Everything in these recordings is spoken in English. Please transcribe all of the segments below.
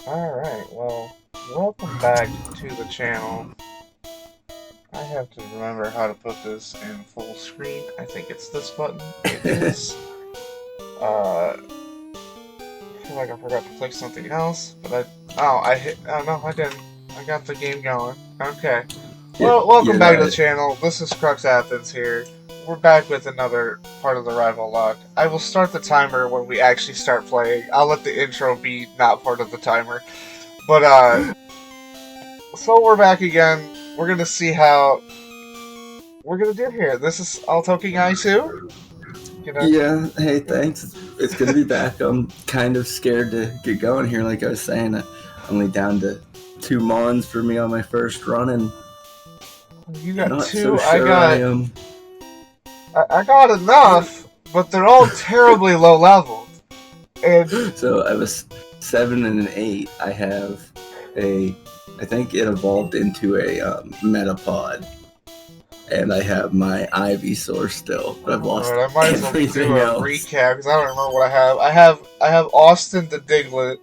Alright, well, welcome back to the channel. I have to remember how to put this in full screen. I think it's this button. It is. I feel like I forgot to click something else, but oh no, I didn't. I got the game going. Okay. Yeah, Well, welcome yeah, back to the that, channel. This is Crux Athens here. We're back with another part of the RivalLocke. I will start the timer when we actually start playing. I'll let the intro be not part of the timer. But, so we're back again. We're gonna see how we're gonna do here. This is Alltokkingeye too? yeah. Hey, thanks. It's good to be back. I'm kind of scared to get going here. Like I was saying, only down to 2 mons for me on my first run, and You got not so two, sure I am. I got enough, but they're all terribly low leveled. And So I was 7 and an 8. I have I think it evolved into a Metapod, and I have my Ivysaur still, but I've lost I might as well do everything a else. recap because I don't remember what I have. I have Austin the Diglett.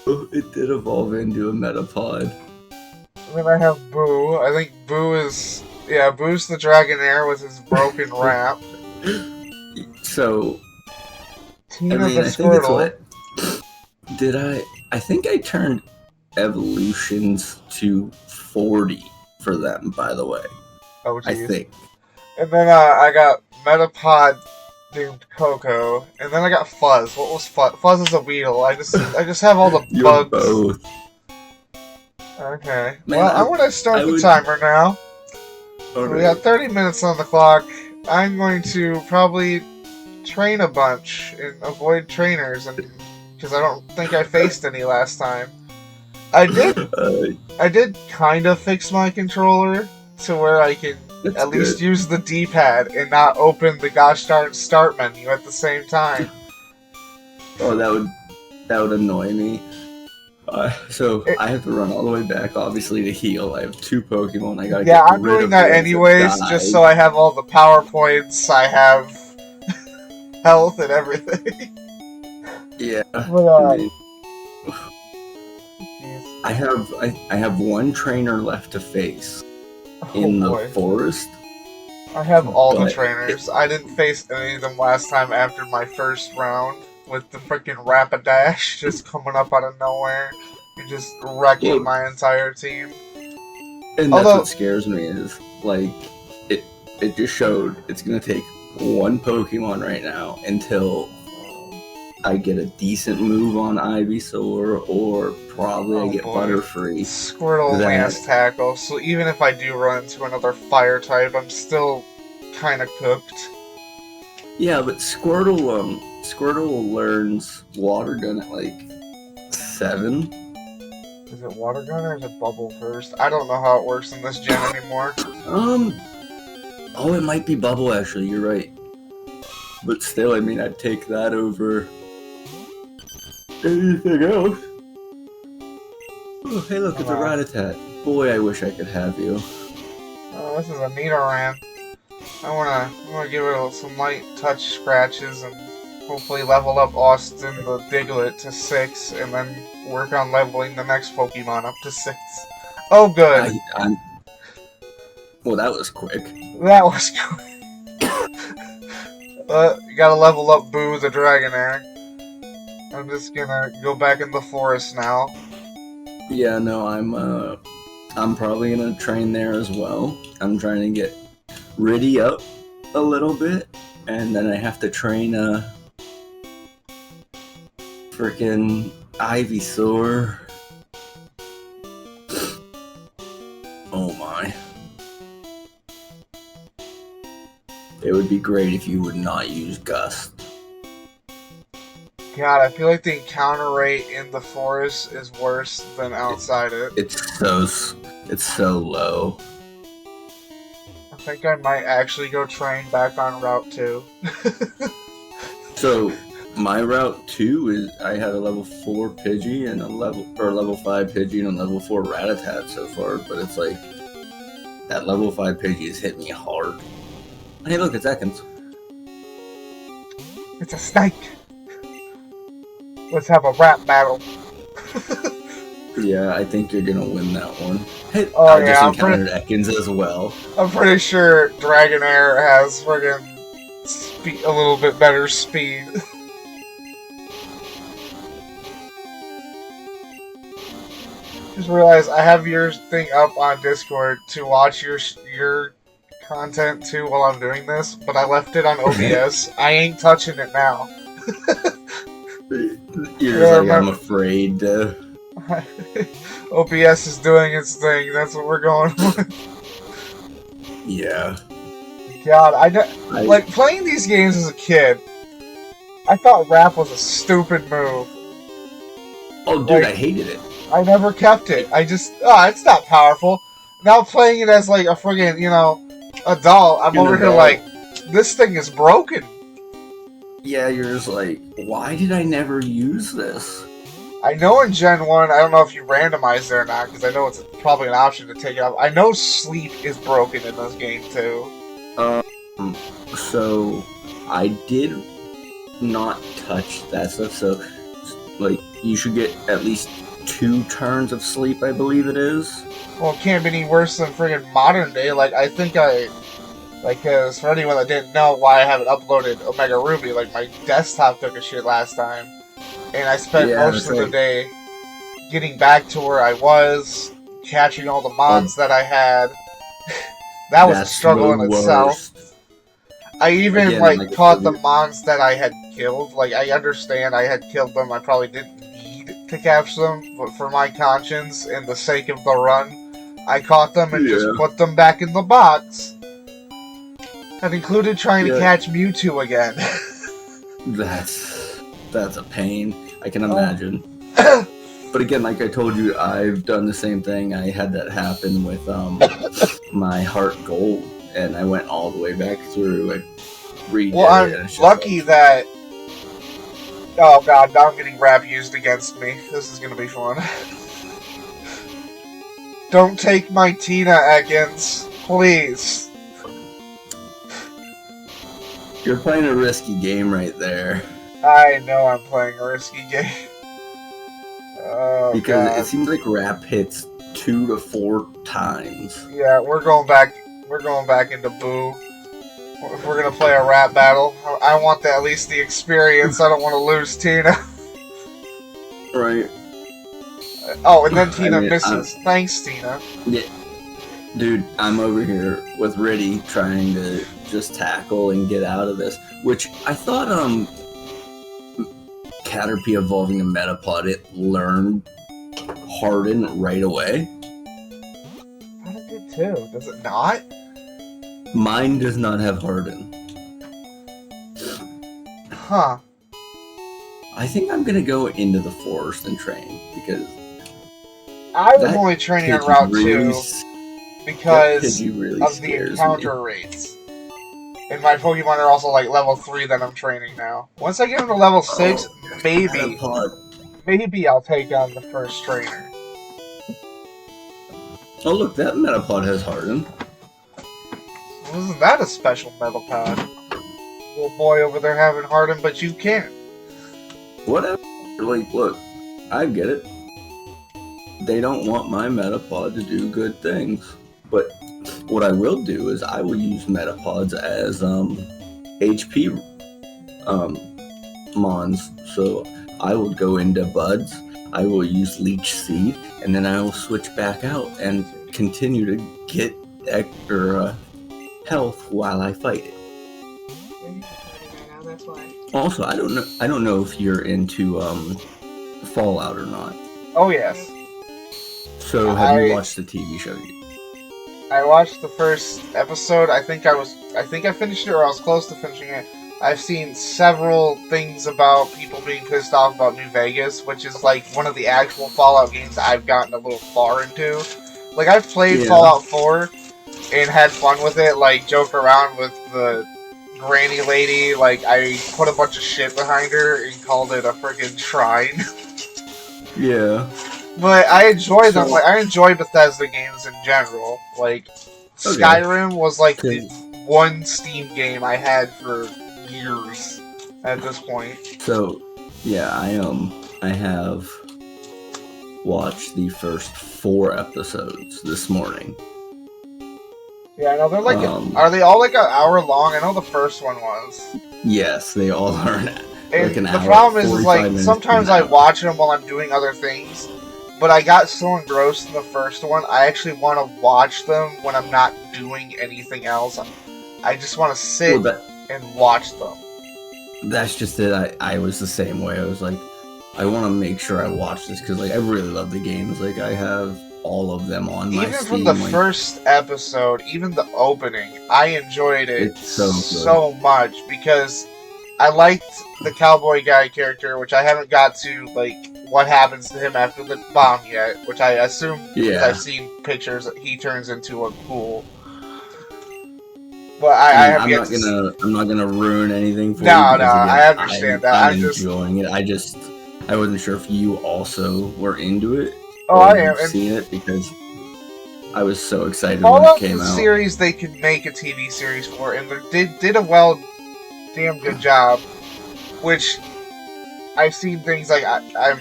It did evolve into a Metapod. And then I have Boo. I think Boo is Boo's the Dragonair with his broken wrap. So Tina I mean, the I think it's Squirtle. did I think I turned evolutions to 40 for them, by the way. Oh I jeez. think. And then I got Metapod named Coco, and then I got Fuzz. What was Fuzz? Fuzz is a Weedle. I just have all the You're bugs. both. Okay. Man, Well, I'm gonna start I the would- timer now. All We right. got 30 minutes on the clock. I'm going to probably train a bunch and avoid trainers, and because I don't think I faced any last time. I did kind of fix my controller to where I can That's at least good. use the D-pad and not open the gosh darn start menu at the same time. Oh, that would annoy me. So I have to run all the way back, obviously, to heal. I have 2 Pokemon. I gotta Yeah, get I'm rid doing of that the ones anyways, that just died. so I have all the PowerPoints, I have health and everything. Yeah. But, I mean, geez. I have 1 trainer left to face Oh, in the boy. forest. I have all the But trainers. I didn't face any of them last time after my first round with the freaking Rapidash just coming up out of nowhere and just wrecking Look, my entire team. and that's Although, what scares me is like it just showed it's gonna take 1 Pokemon right now until I get a decent move on Ivysaur, or probably I get boy. Butterfree. Squirtle only has tackle, so even if I do run into another fire type, I'm still kind of cooked. Yeah, but Squirtle learns Water Gun at like 7. Is it Water Gun or is it Bubble first? I don't know how it works in this gen anymore. Oh, it might be Bubble actually. You're right. But still, I mean, I'd take that over anything else. Oh, hey, look, it's a Rattata. Boy, I wish I could have you. Oh, this is a Nidoran. I wanna give it some light touch scratches and hopefully level up Austin the Diglett to 6, and then work on leveling the next Pokemon up to 6. Oh, good. Well, that was quick. That was good. You gotta level up Boo the Dragonair. I'm just gonna go back in the forest now. Yeah, no, I'm probably gonna train there as well. I'm trying to get Riddy up a little bit, and then I have to train freaking Ivysaur. Oh my. It would be great if you would not use Gust. God, I feel like the encounter rate in the forest is worse than outside it. It's so low. I think I might actually go train back on Route 2. So my Route 2 is I had a level 4 Pidgey and a level 5 Pidgey and a level 4 Rattata so far, but it's like that level 5 Pidgey has hit me hard. Hey, look, it's Ekans. It's a snake! Let's have a rap battle. Yeah, I think you're gonna win that one. Hey, Oh I yeah, just encountered Ekans as well. I'm pretty sure Dragonair has friggin' a little bit better speed. Just realized I have your thing up on Discord to watch your content too while I'm doing this, but I left it on OBS. I ain't touching it now. You're just Yeah, like, I'm afraid to. OBS is doing its thing. That's what we're going with. Yeah. God, like playing these games as a kid. I thought rap was a stupid move. Oh, dude, I hated it. I never kept it. I just, it's not powerful. Now playing it as like a friggin', adult, I'm over here like, this thing is broken. Yeah, you're just like, why did I never use this? I know in Gen 1, I don't know if you randomized there or not, because I know it's probably an option to take it off. I know sleep is broken in this game too. So I did not touch that stuff, so like you should get at least 2 turns of sleep, I believe it is. Well, it can't be any worse than friggin' modern day. Like, I think because for anyone that didn't know why I haven't uploaded Omega Ruby, like my desktop took a shit last time. And I spent most of the day getting back to where I was, catching all the mons that I had. That was a struggle in itself. I even caught the mons that I had killed. Like, I understand I had killed them. I probably didn't need to catch them, but for my conscience and the sake of the run, I caught them and just put them back in the box. That included trying to catch Mewtwo again. That's a pain. I can imagine. But again, like I told you, I've done the same thing. I had that happen with my Heart Gold, and I went all the way back through. I redid it. Well, I'm lucky that... Oh god, now I'm getting rap used against me. This is gonna be fun. Don't take my Tina, Ekans. Please. You're playing a risky game right there. I know I'm playing a risky game. Oh, because God. It seems like rap hits 2 to 4 times. Yeah, we're going back into Boo. If we're gonna play a rap battle, I want at least the experience. I don't want to lose Tina. Right. Oh, and then Tina misses. Thanks, Tina. Yeah. Dude, I'm over here with Riddy trying to just tackle and get out of this. Which I thought, Caterpie evolving a Metapod, it learned Harden right away. I thought it did too. Does it not? Mine does not have Harden. Huh. I think I'm gonna go into the forest and train, because I was only training on Route 2 because really of the encounter rates. And my Pokemon are also like level 3 that I'm training now. Once I get them to level 6, maybe I'll take on the first trainer. Oh look, that Metapod has Harden. Well, isn't that a special Metapod? Little boy over there having Harden, but you can't. Whatever. Like, look, I get it. They don't want my Metapod to do good things. But what I will do is I will use Metapods as HP mons. So I will go into Buds, I will use Leech Seed, and then I will switch back out and continue to get extra health while I fight it. That's why. Also, I don't know if you're into Fallout or not. Oh yes. So have you watched the TV show yet? I watched the first episode. I think I finished it, or I was close to finishing it. I've seen several things about people being pissed off about New Vegas, which is like one of the actual Fallout games I've gotten a little far into. Like, I've played Fallout 4 and had fun with it, like joke around with the granny lady. Like, I put a bunch of shit behind her and called it a freaking shrine. Yeah. But I enjoy them. Like, I enjoy Bethesda games in general. Like, Skyrim was like the one Steam game I had for years at this point. So, yeah, I have watched the first 4 episodes this morning. Yeah, I know they're like. Are they all like an hour long? I know the first one was. Yes, they all are like an the hour. problem is like minutes sometimes I watch them while I'm doing other things, but I got so engrossed in the first one, I actually want to watch them when I'm not doing anything else. I just want to sit and watch them. That's just it. I was the same way. I was like, I want to make sure I watch this because like I really love the games. Like I have all of them on my Steam. Even from the first episode, even the opening, I enjoyed it so much because I liked the cowboy guy character, which I haven't got to like what happens to him after the bomb yet, which I assume because I've seen pictures that he turns into a ghoul. But I'm not gonna ruin anything for you. No, again, I understand that. I'm just enjoying it. I wasn't sure if you also were into it. Oh, I am. Seen it because I was so excited when it came out. All of the series they could make a TV series for, and they did a damn good job. Which I've seen things like I'm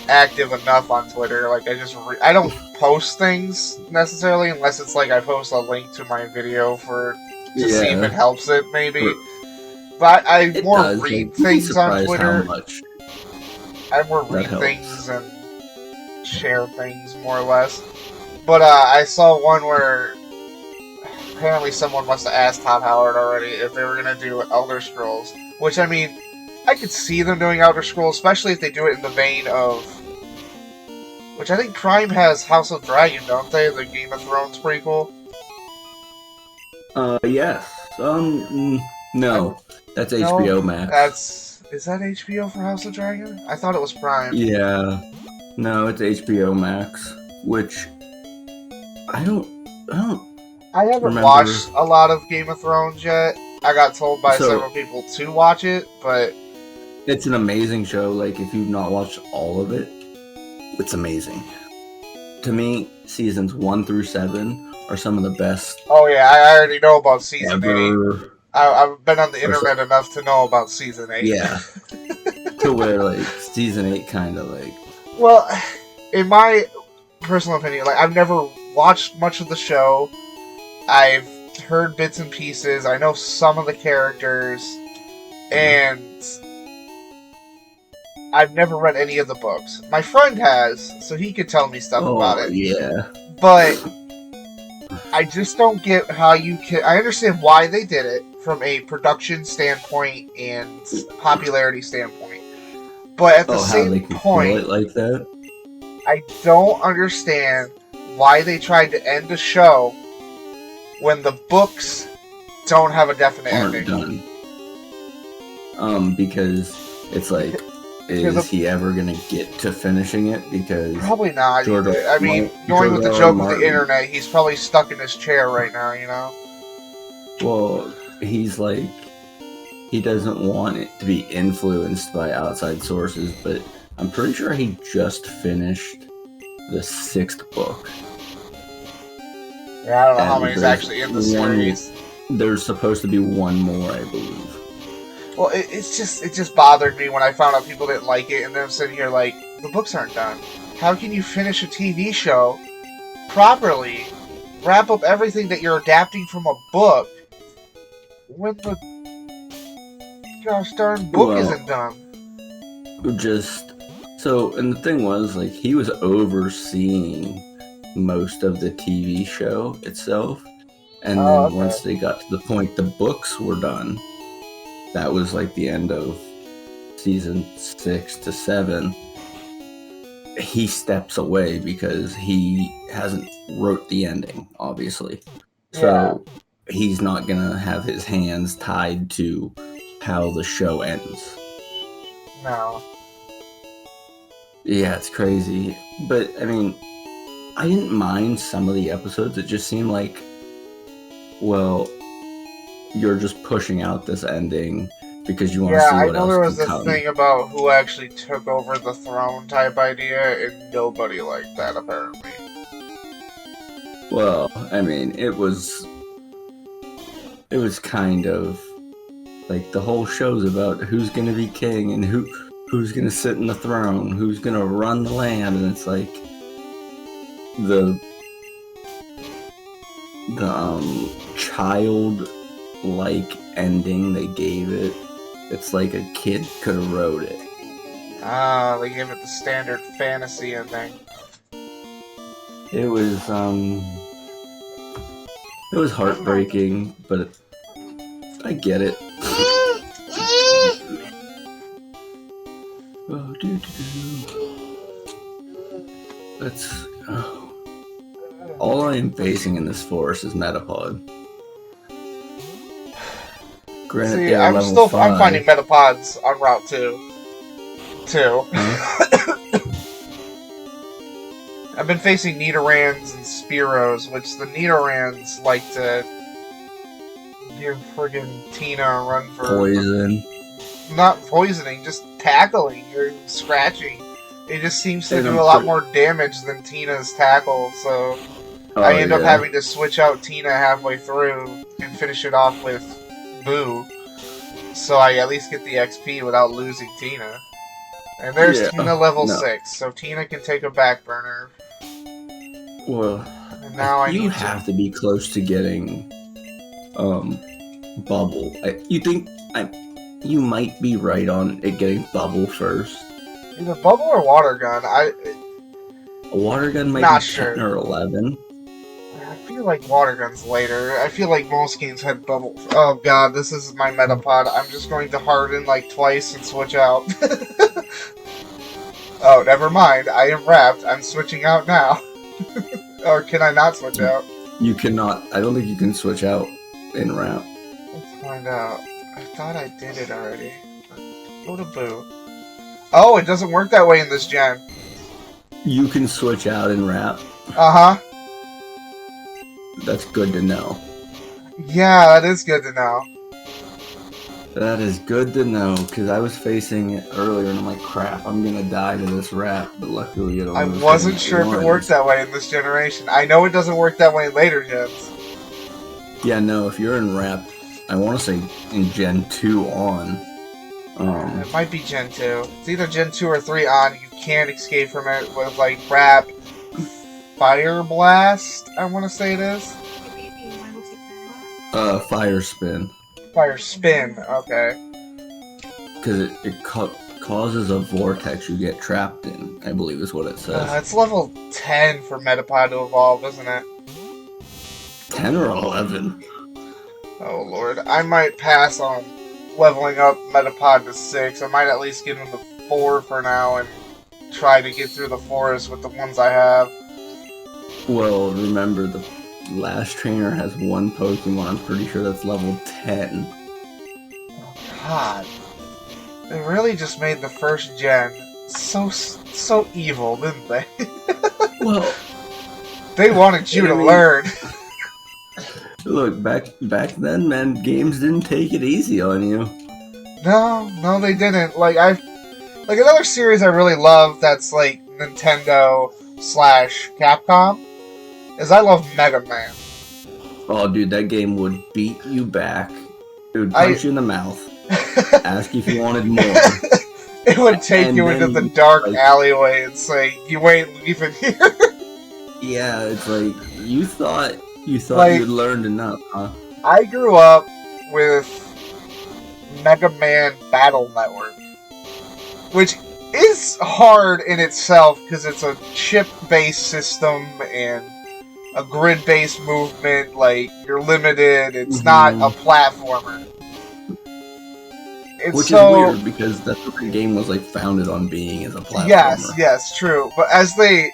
active enough on Twitter. Like I don't post things necessarily unless it's like I post a link to my video to see if it helps it, maybe. But I more read things on Twitter. I more read things and share things, more or less. But I saw one where apparently someone must have asked Todd Howard already if they were going to do Elder Scrolls. Which, I mean, I could see them doing Elder Scrolls, especially if they do it in the vein of... Which I think Prime has House of Dragon, don't they? The Game of Thrones prequel. Yes. No. That's HBO Max. Is that HBO for House of Dragon? I thought it was Prime. Yeah. No, it's HBO Max, which I haven't watched a lot of Game of Thrones yet. I got told by several people to watch it, but it's an amazing show. Like if you've not watched all of it, it's amazing. To me, seasons 1 through 7 are some of the best. Oh yeah, I already know about season 8. I've been on the internet enough to know about season 8. Yeah. To where like season 8 kind of like. Well, in my personal opinion, like I've never watched much of the show. I've heard bits and pieces. I know some of the characters, and I've never read any of the books. My friend has, so he could tell me stuff about it. Yeah. But I just don't get how you can... I understand why they did it from a production standpoint and popularity standpoint. But at the same point, like that? I don't understand why they tried to end a show when the books don't have a definite ending. Done. Because it's like, is he ever gonna get to finishing it? Because probably not. Going with the joke of the internet, he's probably stuck in his chair right now. You know. Well, he's like, he doesn't want it to be influenced by outside sources, but I'm pretty sure he just finished the 6th book. Yeah, I don't know how many's actually in the series. There's supposed to be one more, I believe. Well, it just bothered me when I found out people didn't like it, and then I'm sitting here like, the books aren't done. How can you finish a TV show properly, wrap up everything that you're adapting from a book, when the gosh darn book isn't done? And the thing was, like, he was overseeing most of the TV show itself, and then once they got to the point the books were done, that was like the end of season 6 to 7. He steps away because he hasn't wrote the ending, obviously. So he's not gonna have his hands tied to how the show ends. No. Yeah, it's crazy. But I mean, I didn't mind some of the episodes. It just seemed like, well, you're just pushing out this ending because you want to see what else can come. Yeah, I know there was a thing about who actually took over the throne type idea, and nobody liked that, apparently. Well, I mean, it was kind of like the whole show's about who's going to be king and who's gonna sit in the throne, who's gonna run the land, and it's like the child-like ending they gave it. It's like a kid could have wrote it. Ah, they gave it the standard fantasy ending. It was heartbreaking, but I get it. Oh, That's all I am facing in this forest is Metapod. Granted, See, they are level 5. I'm finding Metapods on Route 2. Huh? I've been facing Nidorans and Spearows, which the Nidorans like to give friggin' Tina a run for... Poison. Not poisoning, just tackling or scratching. It just seems to do a lot more damage than Tina's tackle, so I end up having to switch out Tina halfway through and finish it off with Boo, so I at least get the XP without losing Tina. And there's Tina level 6, so Tina can take a back burner. Well, and now you have to be close to getting Bubble. You might be right on it getting Bubble first. Either Bubble or Water Gun. A Water Gun might be 10 or 11. I feel like Water Gun's later. I feel like most games had Bubble. Oh god, this is my Metapod. I'm just going to harden like twice and switch out. Oh, never mind. I am wrapped. I'm switching out now. Or can I not switch out? You cannot. I don't think you can switch out in wrap. Let's find out. I thought I did it already. Go to Boo. Oh, it doesn't work that way in this gen. You can switch out in wrap. Uh-huh. That's good to know. Yeah, that is good to know. That is good to know, because I was facing it earlier and I'm like, crap, I'm gonna die to this wrap, but luckily it only I wasn't sure if it worked that way in this generation. I know it doesn't work that way in later gens. Yeah, no, if you're in wrap, I want to say in Gen 2 on. It might be Gen 2. It's either Gen 2 or 3 on. You can't escape from it with, like, wrap, Fire Blast, I want to say it is. Fire Spin. Fire Spin, okay. Because it causes a vortex you get trapped in, I believe is what it says. It's level 10 for Metapod to evolve, isn't it? 10 or 11? Oh lord, I might pass on leveling up Metapod to 6. I might at least give him the 4 for now and try to get through the forest with the ones I have. Well, remember, the last trainer has one Pokemon. I'm pretty sure that's level 10. Oh god. They really just made the first gen so evil, didn't they? Well, they wanted you to learn. Look, back then, man, games didn't take it easy on you. No, they didn't. Like another series I really love that's like Nintendo/Capcom is I love Mega Man. Oh, dude, that game would beat you back. It would punch you in the mouth. Ask if you wanted more. It would take you into the dark alleyway and say, "You ain't leaving here." Yeah, it's like you thought like, you'd learned enough, huh? I grew up with Mega Man Battle Network, which is hard in itself because it's a chip-based system and a grid-based movement. Like, you're limited. It's not a platformer. Which is weird because that's what the game was like founded on being as a platformer. Yes, true. But as they,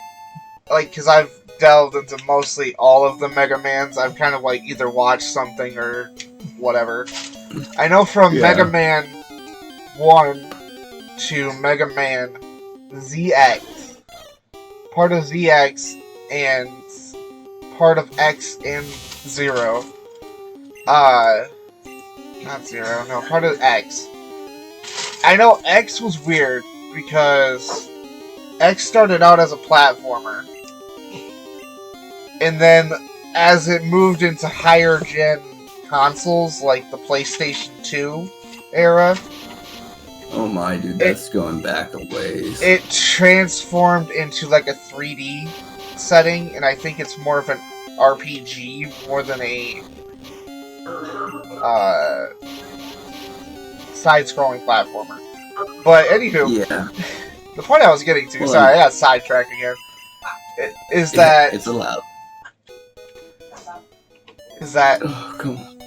like, because I've delved into mostly all of the Mega Mans, I've kind of like either watched something or whatever. I know from Mega Man 1 to Mega Man ZX, part of ZX and part of X and Zero. Not Zero, no, part of X. I know X was weird because X started out as a platformer. And then as it moved into higher gen consoles like the PlayStation 2 era, Oh my, dude, that's going back a ways. It transformed into like a 3D setting, and I think it's more of an RPG more than a side-scrolling platformer. But anywho, Yeah. the point I was getting to, Well, sorry, I got sidetracked again, is that it's allowed. Oh, come on.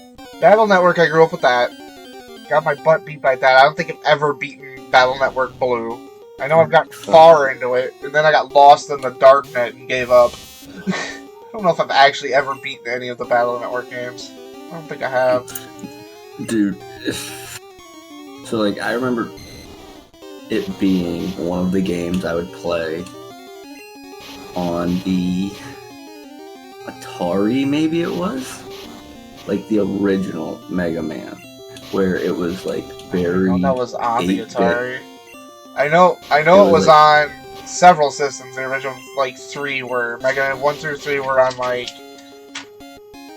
Battle Network, I grew up with that. Got my butt beat by that. I don't think I've ever beaten Battle Network Blue. I know I've gotten far into it, and then I got lost in the darknet and gave up. I don't know if I've actually ever beaten any of the Battle Network games. I don't think I have. Dude. So, like, I remember it being one of the games I would play on the Atari, maybe it was? Like, the original Mega Man, where it was, like, very... I know that was on the 8-bit. Atari. I know it was on several systems. The original, like, 3 were... Mega Man 1 through 3 were on, like...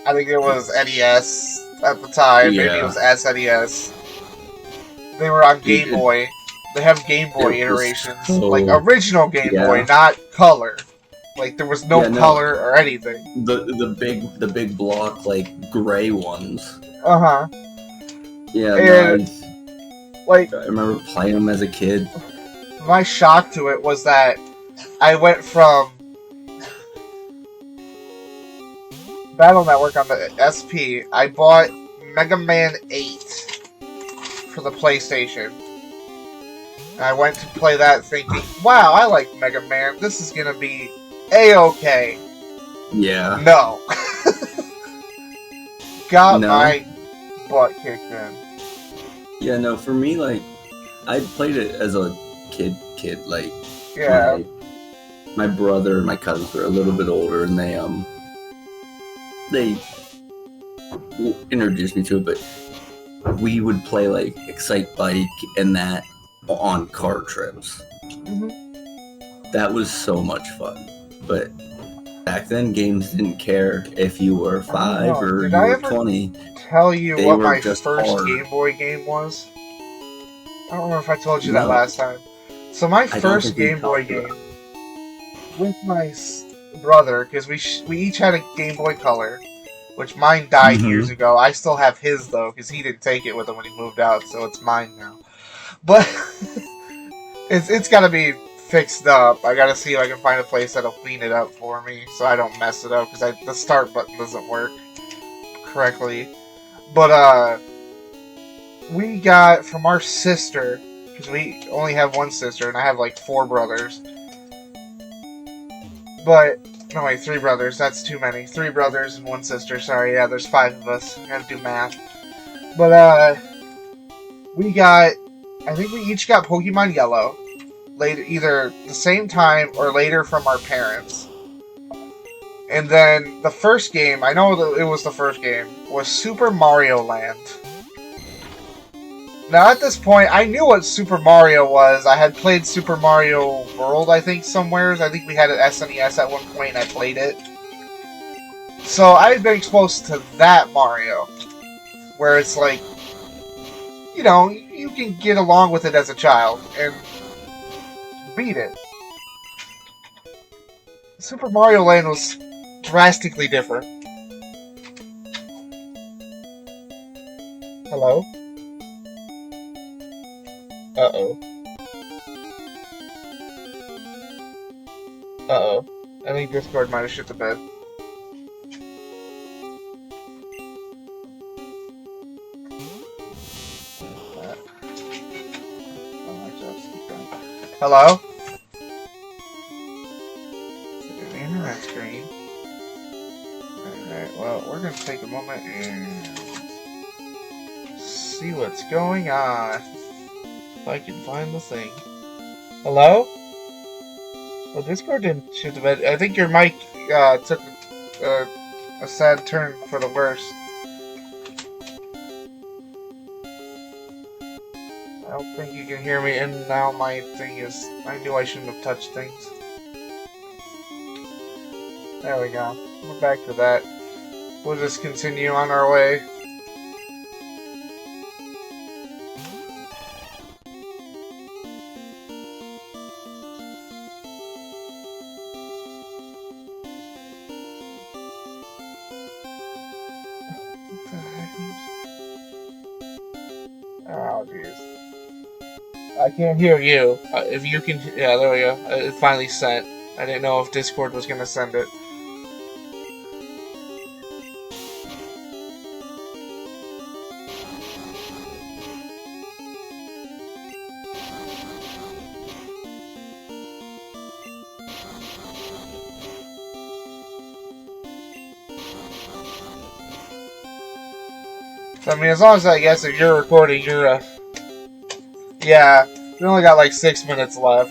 I think it was NES at the time. Yeah. Maybe it was SNES. They were on Game Boy. They have Game Boy iterations. Like, original Game Boy, not color. Like, there was no color or anything. The big block, like, gray ones. Uh-huh. Yeah, and, nice. Like, I remember playing them as a kid. My shock to it was that I went from Battle Network on the SP. I bought Mega Man 8 for the PlayStation. And I went to play that thinking, wow, I like Mega Man. This is gonna be A-okay. Yeah. No. Got my butt kicked in. Yeah, no, for me, like, I played it as a kid, like, yeah. My brother and my cousins were a little bit older, and they introduced me to it, but we would play, like, Excite Bike and that on car trips. Mm-hmm. That was so much fun, but back then, games didn't care if you were 5 or you were 20. Tell you what my first Game Boy game was? I don't remember if I told you that last time. So my first Game Boy game with my brother, because we each had a Game Boy Color, which mine died years ago. I still have his though, because he didn't take it with him when he moved out, so it's mine now. But it's got to be fixed up. I got to see if I can find a place that'll clean it up for me, so I don't mess it up, because the start button doesn't work correctly. But we got from our sister, because we only have one sister, and I have like 4 brothers. But, no wait, 3 brothers, that's too many. 3 brothers and 1 sister, sorry, yeah, there's 5 of us. I gotta do math. But, we got, I think we each got Pokemon Yellow. Later, either the same time or later from our parents. And then the first game, I know that it was the first game, was Super Mario Land. Now at this point, I knew what Super Mario was. I had played Super Mario World, I think, somewheres. I think we had an SNES at one point and I played it. So I had been exposed to that Mario. Where it's like, you know, you can get along with it as a child and beat it. Super Mario Land was drastically different. Hello? Uh-oh. Uh-oh. I think Discord might have shit the bed. Hello? The internet screen. Alright, well, we're gonna take a moment and see what's going on. If I can find the thing. Hello? Well, Discord didn't shoot the bed. I think your mic took a sad turn for the worst. I don't think you can hear me, and now my thing is... I knew I shouldn't have touched things. There we go. We're back to that. We'll just continue on our way. Oh, jeez. I can't hear you. If you can... Yeah, there we go. It finally sent. I didn't know if Discord was going to send it. I mean, as long as I guess if you're recording, you're yeah, we only got like 6 minutes left.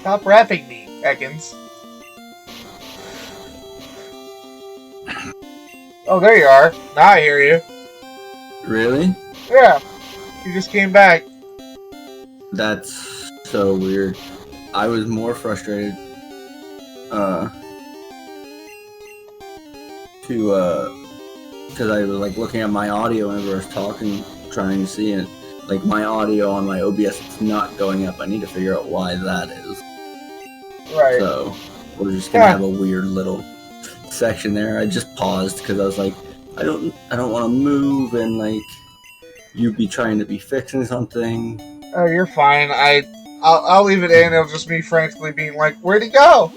Stop rapping me, Ekans. Oh, there you are. Now I hear you. Really? Yeah. You just came back. That's so weird. I was more frustrated because I was like looking at my audio whenever I was talking, trying to see it. Like my audio on my OBS, it's not going up. I need to figure out why that is. Right. So we're just gonna have a weird little section there. I just paused because I was like, I don't want to move and like you be trying to be fixing something. Oh, you're fine. I'll leave it in. It'll just be frantically being like, "Where'd he go?"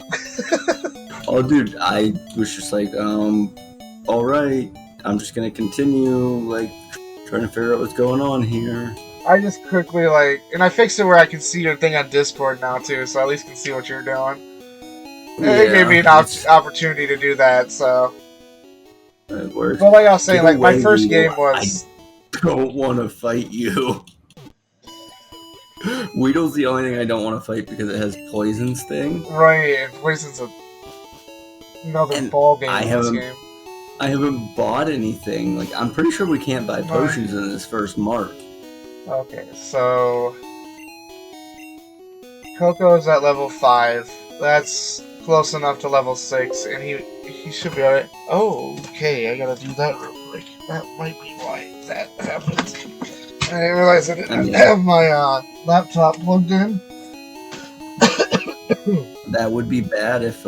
Oh, dude, I was just like, all right. I'm just gonna continue like trying to figure out what's going on here. I just quickly and I fixed it where I can see your thing on Discord now too, so I at least can see what you're doing. Yeah, it gave me an opportunity to do that, so. It works. But like I was saying, like my first game was. I don't want to fight you. Weedle's the only thing I don't want to fight because it has poison sting. Right, and poison's another ball game in this game. I haven't bought anything. Like I'm pretty sure we can't buy potions in this first mark. Okay, so Coco's at level 5. That's close enough to level 6, and he should be alright. Oh, okay, I gotta do that real quick. That might be why that happened. I didn't realize I didn't have my laptop plugged in. That would be bad if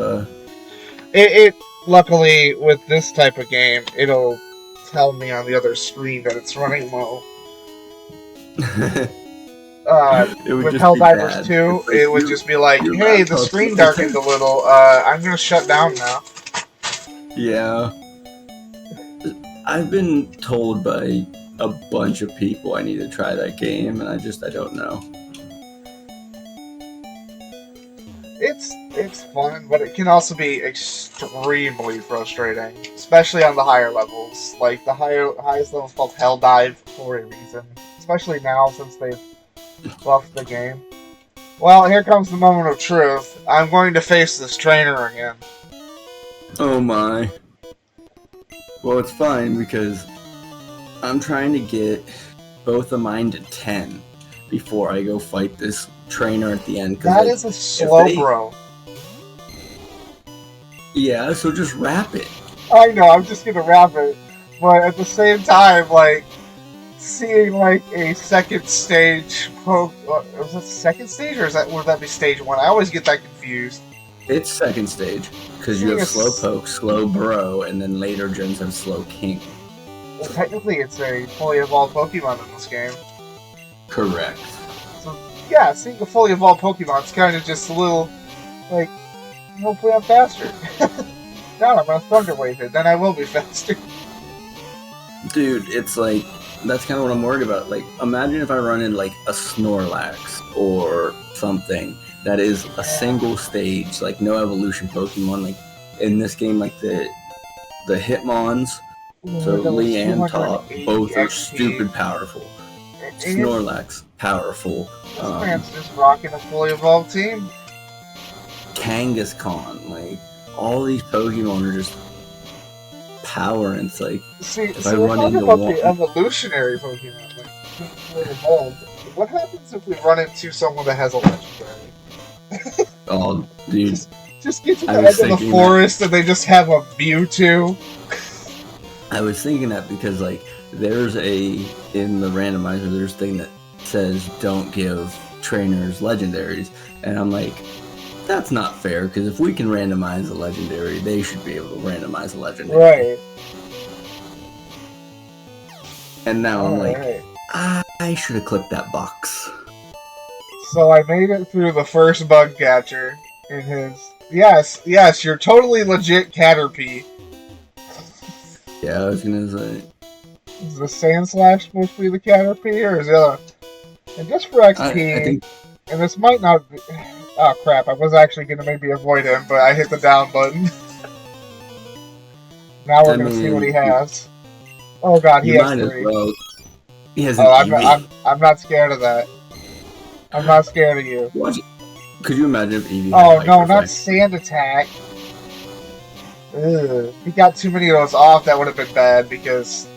It luckily with this type of game, it'll tell me on the other screen that it's running low. With Helldivers 2, it would just be like, hey, the screen darkened a little. I'm gonna shut down now. Yeah. I've been told by a bunch of people I need to try that game, and I don't know. It's fun, but it can also be extremely frustrating, especially on the higher levels. Like the highest level is called Helldive for a reason, especially now since they've buffed the game. Well, here comes the moment of truth. I'm going to face this trainer again. Oh my. Well, it's fine because I'm trying to get both of mine to 10 before I go fight this trainer at the end. That is a slow bro. Yeah, so just wrap it. I know, I'm just gonna wrap it. But at the same time, like, seeing like a second stage poke. Was that second stage or would that be stage 1? I always get that confused. It's second stage because you have Slowpoke, Slow Bro, and then later gens have Slow King. Well, technically, it's a fully evolved Pokemon in this game. Correct. So yeah, seeing a fully evolved Pokemon is kind of just a little like, hopefully I'm faster. Now I'm gonna Thunder Wave it, then I will be faster. Dude, it's like that's kind of what I'm worried about. Like, imagine if I run in like a Snorlax or something that is a single stage, like no evolution Pokemon. Like in this game, like the Hitmons, so Lee and Top, both are stupid powerful. Snorlax, powerful. This man's just rocking a fully evolved team. Kangaskhan, like all these Pokemon are just power, and it's like if I run into the evolutionary Pokemon, like fully evolved. What happens if we run into someone that has a legendary? Oh, dude. Just get to the end of the forest and they just have a Mewtwo. I was thinking that because like there's in the randomizer there's a thing that says don't give trainers legendaries, and I'm like, that's not fair because if we can randomize a legendary, they should be able to randomize a legendary. Right. And now I'm like, right. I should have clicked that box. So I made it through the first bug catcher in his. Yes, you're totally legit Caterpie. Yeah, I was gonna say. Is the Sand Slash supposed to be the Caterpie, or is the other? And just for XP, I think... and this might not be... Oh crap, I was actually gonna maybe avoid him, but I hit the down button. Now we're gonna see what he has. Oh god, he has 3. Well. He has an I'm not scared of that. I'm not scared of you. Watch it. Could you imagine if Eevee had no, not Sand Attack. Ugh. If he got too many of those off, that would have been bad, because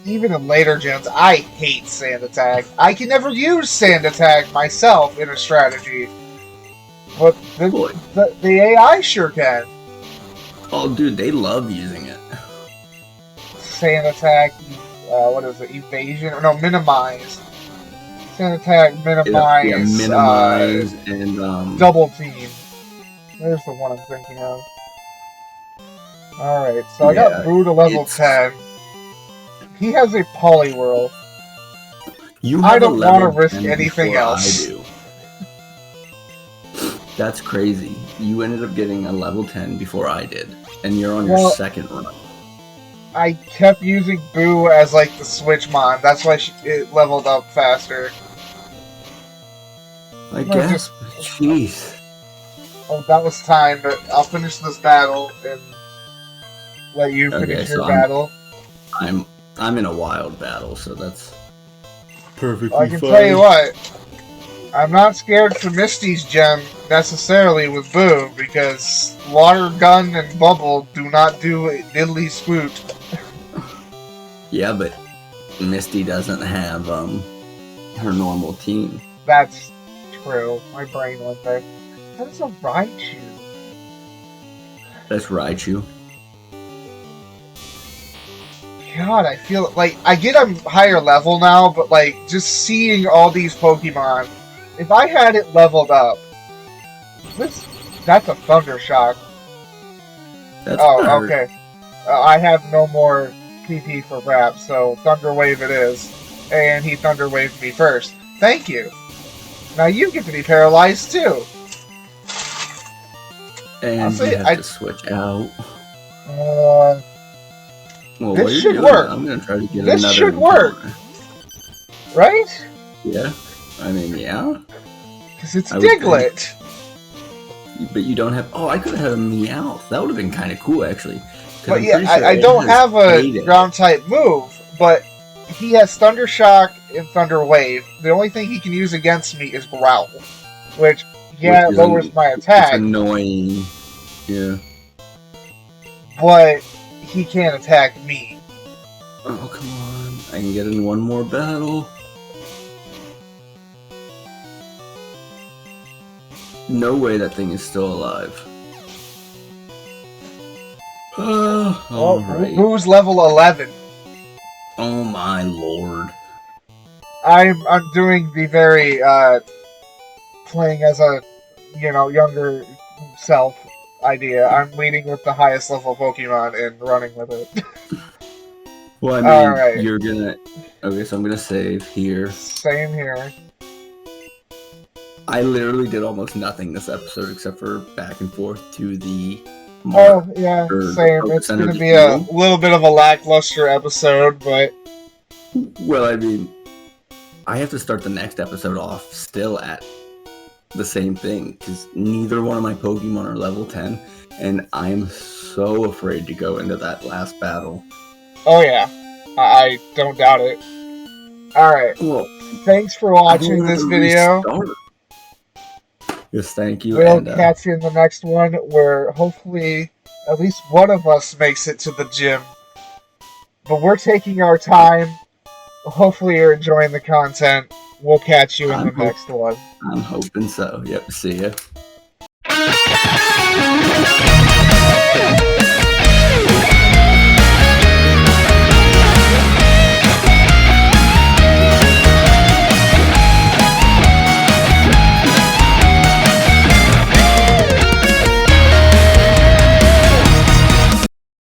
even in later gens, I hate Sand Attack. I can never use Sand Attack myself in a strategy. But the AI sure can. Oh, dude, they love using it. Sand Attack, what is it? Evasion? No, Minimize. Sand Attack, Minimize. Yeah, Minimize and Double Team. There's the one I'm thinking of. Alright, so I got Boo to level 10. He has a Poliwhirl. I don't want to risk anything else. I do. That's crazy. You ended up getting a level 10 before I did. And you're on your second run. I kept using Boo as like the switch mon. That's why it leveled up faster. I guess. Jeez. Oh, that was time, but I'll finish this battle and let you finish your battle. I'm in a wild battle, so that's perfectly fine. I can tell you what. I'm not scared for Misty's gem necessarily with Boo, because Water Gun and Bubble do not do a diddly squoot. Yeah, but Misty doesn't have her normal team. That's true. My brain went there. That is a Raichu. That's Raichu. God, I feel like I get a higher level now, but like just seeing all these Pokemon, if I had it leveled up, that's a Thunder Shock. Okay. I have no more PP for Rap, so Thunder Wave it is, and he Thunder Waved me first. Thank you. Now you get to be paralyzed too. And you have to switch out. Well, this should work. I'm gonna try to get this another. This should work, right? Yeah. I mean, yeah. Because it's Diglett. But you don't have. Oh, I could have had a Meowth. That would have been kind of cool, actually. But yeah, I don't have a ground type move, but he has Thunder Shock and Thunder Wave. The only thing he can use against me is Growl, which lowers my attack. It's annoying. Yeah. But he can't attack me. Oh, come on. I can get in one more battle. No way that thing is still alive. Alright. Who's level 11? Oh my lord. I'm doing the very, playing as a, younger self idea. I'm leading with the highest level Pokemon and running with it. Well, I mean, you're gonna... Okay, so I'm gonna save here. Same here. I literally did almost nothing this episode except for back and forth to the... same. It's gonna be a little bit of a lackluster episode, but... Well, I mean, I have to start the next episode off still at the same thing, because neither one of my Pokemon are level 10, and I'm so afraid to go into that last battle. Oh yeah, I don't doubt it. Alright, well, thanks for watching this video. Yes, thank you. We'll catch you in the next one, where hopefully at least one of us makes it to the gym. But we're taking our time. Hopefully you're enjoying the content. We'll catch you in the next one. I'm hoping so. Yep, see ya.